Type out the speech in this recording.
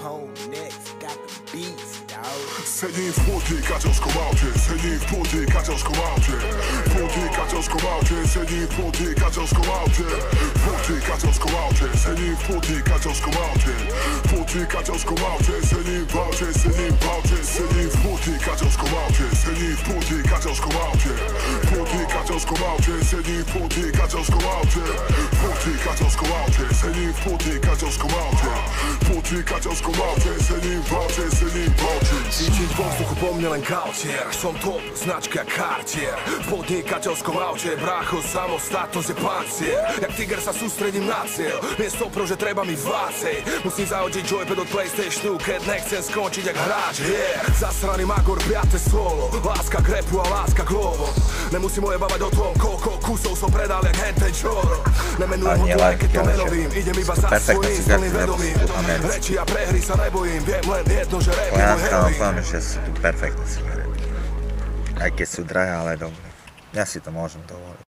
Cold necks, got the beats, dog. Sedím v púti, kačovskom aute, sedím v púti, kačovskom aute. Púti, kačovskom aute, sedím v púti, kačovskom aute. Púti, kačovskom aute, sedím v púti, kačovskom aute. Púti, kačovskom aute, sedím v aute, sedím v aute. Sedím v púti, kačovskom aute, sedím v púti, kačovskom aute. Púti, kačovskom aute, sedím v púti, kačovskom aute. Púti, kačovskom aute, sedím v púti, kačovskom aute. Púti, kačovskom aute, sedím v aute, sedím v aute. Cítiť vo vzduchu po mne len Gautier. Som top, značka Cartier. V podnikateľskom aute, brácho, samostatnosť je pancier. Jak tiger sa sústredím na cieľ, miesto pro, že treba mi vácej. Musím zahodiť joypad od Playstationu, keď nechcem skončiť jak hráč, yeah. Zasraný magor, 5. solo, láska k rapu a láska k lovom. Nemusím ojebávať o tom, koľko kusov som predal jak henten čoro. Nemenujem ho tu, aj keď to menovým, idem iba za svojím plným vedomím. Reči a prehry sa nebojím, viem len jedno, že rap je môj heroín. Poviem, že sú tu perfektné cigarety. Aj keď sú drahé, ale dobré. Ja si to môžem dovoliť.